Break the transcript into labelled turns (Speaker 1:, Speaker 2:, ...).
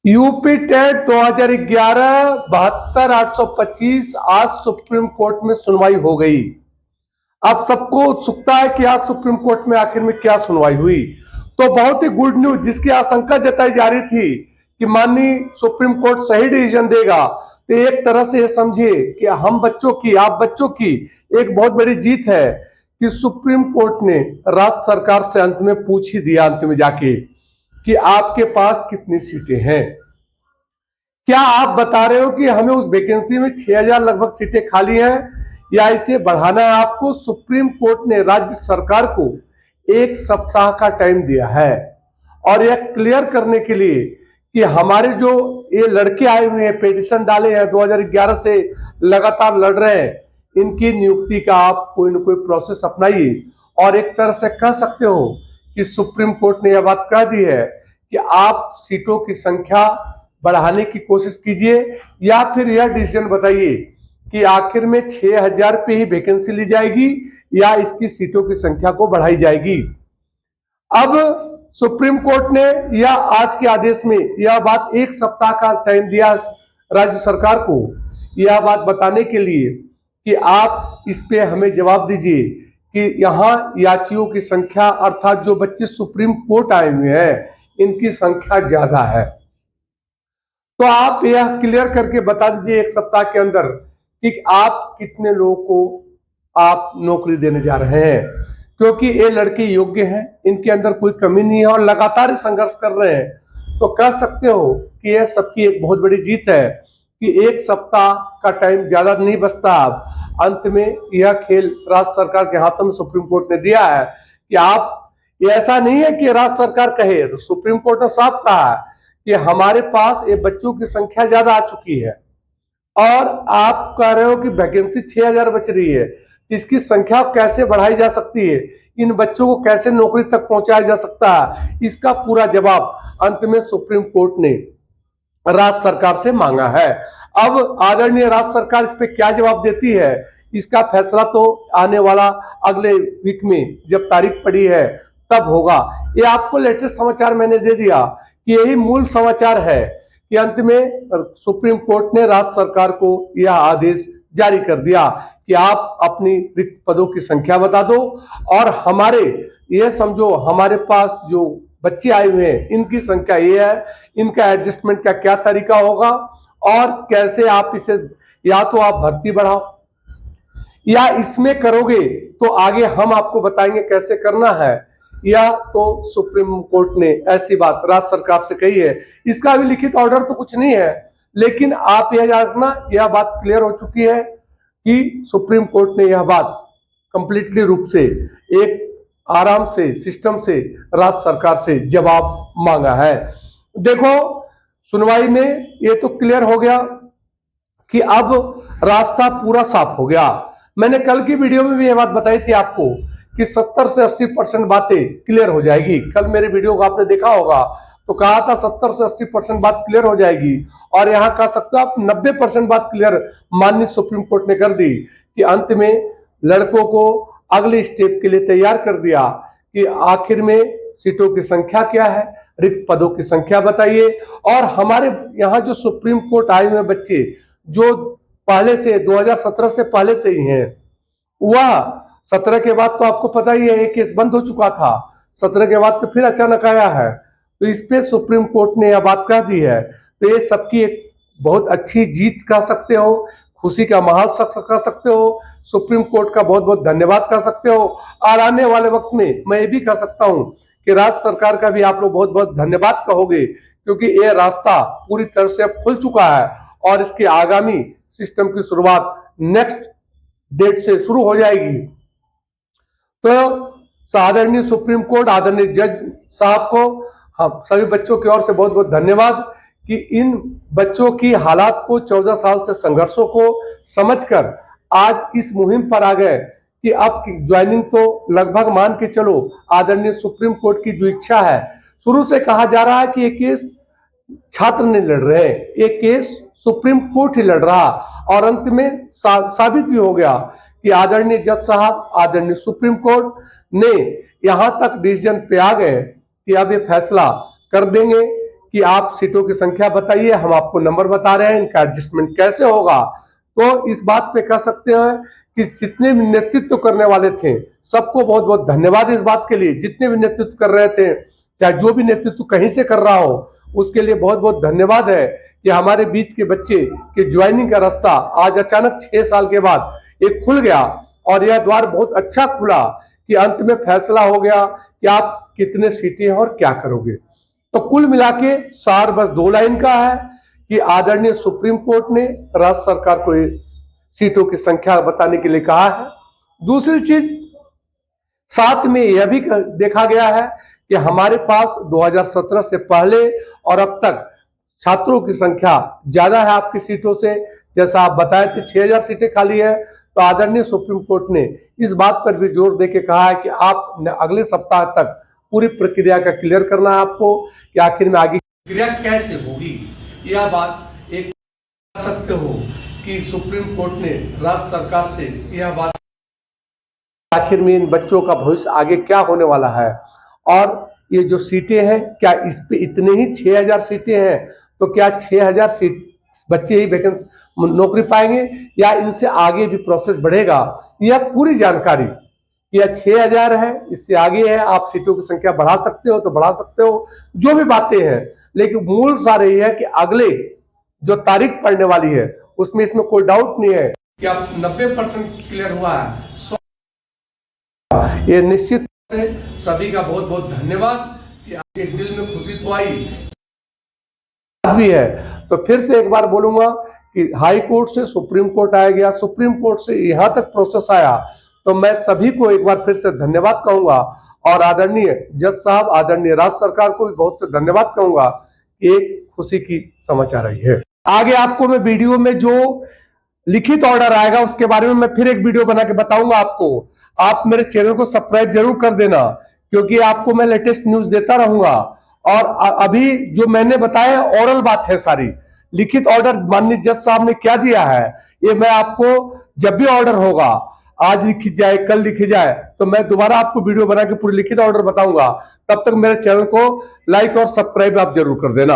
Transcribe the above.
Speaker 1: UP TET 2011 72,825 आज supreme court में सुनवाई हो गई। अब सबको उत्सुकता है कि आज सुप्रीम कोर्ट में आखिर में क्या सुनवाई हुई। तो बहुत ही गुड न्यूज, जिसकी आशंका जताई जा रही थी कि माननीय सुप्रीम कोर्ट सही डिसीजन देगा, तो एक तरह से ये समझिए कि हम बच्चों की, आप बच्चों की एक बहुत बड़ी जीत है कि सुप्रीम कोर्ट ने राज्य सरकार से अंत में पूछ ही दिया, अंत में जाके, कि आपके पास कितनी सीटें हैं। क्या आप बता रहे हो कि हमें उस वैकेंसी में 6,000 लगभग सीटें खाली हैं, या इसे बढ़ाना है आपको? सुप्रीम कोर्ट ने राज्य सरकार को 1 सप्ताह का टाइम दिया है और यह क्लियर करने के लिए कि हमारे जो ये लड़के आए हुए हैं, पिटीशन डाले हैं, 2011 से लगातार लड़ रहे हैं, इनकी नियुक्ति का आप कोई ना कोई प्रोसेस अपनाइए। और एक तरह से कह सकते हो कि सुप्रीम कोर्ट ने यह बात कह दी है कि आप सीटों की संख्या बढ़ाने की कोशिश कीजिए, या फिर यह डिसीजन बताइए कि आखिर में 6,000 पे ही वैकेंसी ली जाएगी या इसकी सीटों की संख्या को बढ़ाई जाएगी। अब सुप्रीम कोर्ट ने यह आज के आदेश में यह बात 1 सप्ताह का टाइम दिया राज्य सरकार को, यह बात बताने के लिए कि आप इस पे हमें जवाब दीजिए कि यहाँ याचियों की संख्या, अर्थात जो बच्चे सुप्रीम कोर्ट आए हुए हैं, इनकी संख्या ज्यादा है। तो आप यह क्लियर करके बता दीजिए 1 सप्ताह के अंदर कि आप कितने लोगों को आप नौकरी देने जा रहे हैं, क्योंकि ये लड़के योग्य हैं, इनके अंदर कोई कमी नहीं है और लगातार संघर्ष कर रहे हैं। तो कह सकते हो कि यह सबकी एक बहुत बड़ी जीत है कि 1 सप्ताह का टाइम ज्यादा नहीं बचता। अब अंत में यह खेल राज्य सरकार के हाथों में सुप्रीम कोर्ट ने दिया है कि आप, ऐसा नहीं है कि राज्य सरकार कहे, तो सुप्रीम कोर्ट ने साफ कहा है कि हमारे पास ये बच्चों की संख्या ज्यादा आ चुकी है और आप कह रहे हो कि वैकेंसी 6,000 बच रही है, इसकी संख्या कैसे बढ़ाई जा सकती है, इन बच्चों को कैसे नौकरी तक पहुंचाया जा सकता है, इसका पूरा जवाब अंत में सुप्रीम कोर्ट ने राज्य सरकार से मांगा है। अब आदरणीय राज्य सरकार इस पे क्या जवाब देती है, इसका फैसला तो आने वाला अगले वीक में जब तारीख पड़ी है तब होगा। ये आपको लेटेस्ट समाचार मैंने दे दिया कि यही मूल समाचार है कि अंत में सुप्रीम कोर्ट ने राज्य सरकार को यह आदेश जारी कर दिया कि आप अपनी रिक्त पदों की संख्या बता दो और हमारे, ये समझो हमारे पास जो बच्चे आए हुए हैं इनकी संख्या ये है, इनका एडजस्टमेंट का क्या तरीका होगा और कैसे आप इसे, या तो आप भर्ती बढ़ाओ या इसमें करोगे तो आगे हम आपको बताएंगे कैसे करना है, या तो सुप्रीम कोर्ट ने ऐसी बात राज्य सरकार से कही है। इसका अभी लिखित ऑर्डर तो कुछ नहीं है, लेकिन आप यह जानना, यह बात क्लियर हो चुकी है कि सुप्रीम कोर्ट ने यह बात कंप्लीटली रूप से एक आराम से सिस्टम से राज्य सरकार से जवाब मांगा है। देखो, सुनवाई में ये तो क्लियर हो गया कि अब रास्ता पूरा साफ हो गया। मैंने कल की वीडियो में भी ये बात बताई थी आपको कि 70 से 80% बातें क्लियर हो जाएगी। कल मेरे वीडियो को आपने देखा होगा तो कहा था 70 से 80% बात क्लियर हो जाएगी, और यहां कह सकते हो आप 90% बात क्लियर माननीय सुप्रीम कोर्ट ने कर दी कि अंत में लड़कों को अगले स्टेप के लिए तैयार कर दिया कि आखिर में सीटों की संख्या क्या है, रिक्त पदों की संख्या बताइए। और हमारे यहाँ जो सुप्रीम कोर्ट आए हुए बच्चे जो पहले से 2017 से पहले से ही हैं, वह 17 के बाद तो आपको पता ही है ये केस बंद हो चुका था, 17 के बाद तो फिर अचानक आया है, तो इस पे सुप्रीम कोर्ट ने यह बात कह दी है। तो ये सबकी एक बहुत अच्छी जीत कह सकते हो, खुशी का माहौल कह सकते हो, सुप्रीम कोर्ट का बहुत बहुत धन्यवाद कह सकते हो। और आने वाले वक्त में मैं ये भी कह सकता हूं कि राज्य सरकार का भी आप लोग बहुत बहुत धन्यवाद कहोगे, क्योंकि ये रास्ता पूरी तरह से अब खुल चुका है और इसके आगामी सिस्टम की शुरुआत नेक्स्ट डेट से शुरू हो जाएगी। तो आदरणीय सुप्रीम कोर्ट, आदरणीय जज साहब को हम सभी बच्चों की ओर से बहुत बहुत धन्यवाद कि इन बच्चों की हालात को, 14 साल से संघर्षों को समझकर आज इस मुहिम पर आ गए कि अब ज्वाइनिंग तो लगभग मान के चलो आदरणीय सुप्रीम कोर्ट की जो इच्छा है। शुरू से कहा जा रहा है कि ये केस छात्र नहीं लड़ रहे, ये केस सुप्रीम कोर्ट ही लड़ रहा, और अंत में साबित भी हो गया कि आदरणीय जज साहब, आदरणीय सुप्रीम कोर्ट ने यहां तक डिसीजन पे आ गए कि अब ये फैसला कर देंगे कि आप सीटों की संख्या बताइए, हम आपको नंबर बता रहे हैं, इनका एडजस्टमेंट कैसे होगा। तो इस बात पे कह सकते हैं कि जितने भी नेतृत्व करने वाले थे सबको बहुत बहुत धन्यवाद इस बात के लिए। जितने भी नेतृत्व कर रहे थे, चाहे जो भी नेतृत्व कहीं से कर रहा हो, उसके लिए बहुत बहुत धन्यवाद है कि हमारे बीच के बच्चे के ज्वाइनिंग का रास्ता आज अचानक 6 साल के बाद एक खुल गया और यह द्वार बहुत अच्छा खुला कि अंत में फैसला हो गया कि आप कितने सीटें हैं और क्या करोगे। तो कुल मिला के सार बस 2 लाइन का है कि आदरणीय सुप्रीम कोर्ट ने राज्य सरकार को सीटों की संख्या बताने के लिए कहा है। दूसरी चीज, साथ में यह भी देखा गया है कि हमारे पास 2017 से पहले और अब तक छात्रों की संख्या ज्यादा है आपकी सीटों से। जैसा आप बताए थे 6000 सीटें खाली है, तो आदरणीय सुप्रीम कोर्ट ने इस बात पर भी जोर देके कहा है कि आप अगले सप्ताह तक पूरी प्रक्रिया का क्लियर करना है आपको कि आखिर में आगे प्रक्रिया कैसे होगी। यह बात एक कह सकते हो कि सुप्रीम कोर्ट ने राज्य सरकार से यह बात आखिर में इन बच्चों का भविष्य आगे क्या होने वाला है, और ये जो सीटें हैं क्या इस पे इतने ही 6000 सीटें हैं तो क्या 6000 सीट बच्चे ही वैकेंसी नौकरी पाएंगे या इनसे आगे भी प्रोसेस बढ़ेगा। यह पूरी जानकारी, यह 6000 है, इससे आगे है, आप सीटों की संख्या बढ़ा सकते हो तो बढ़ा सकते हो, जो भी बातें हैं, लेकिन मूल सार यही है कि अगले जो तारीख पड़ने वाली है उसमें इसमें कोई डाउट नहीं है कि आप 90% क्लियर हुआ है। ये निश्चित है, सभी का बहुत बहुत धन्यवाद कि आपके दिल में खुशी तो आई भी है। तो फिर से एक बार बोलूंगा कि हाई कोर्ट से सुप्रीम कोर्ट आया गया, सुप्रीम कोर्ट से यहां तक प्रोसेस आया, तो मैं सभी को एक बार फिर से धन्यवाद कहूंगा और आदरणीय जज साहब, आदरणीय राज्य सरकार को भी बहुत से धन्यवाद कहूंगा। एक खुशी की समाचार आई है। आगे आपको मैं वीडियो में जो लिखित ऑर्डर आएगा उसके बारे में मैं फिर एक वीडियो बना के बताऊंगा आपको। आप मेरे चैनल को सब्सक्राइब जरूर कर देना, क्योंकि आपको मैं लेटेस्ट न्यूज देता रहूंगा। और अभी जो मैंने बताया ओरल बात है, सारी लिखित ऑर्डर माननीय जज साहब ने क्या दिया है, ये मैं आपको जब भी ऑर्डर होगा, आज लिखी जाए कल लिखी जाए, तो मैं दोबारा आपको वीडियो बना के पूरी लिखित ऑर्डर बताऊंगा। तब तक मेरे चैनल को लाइक और सब्सक्राइब आप जरूर कर देना।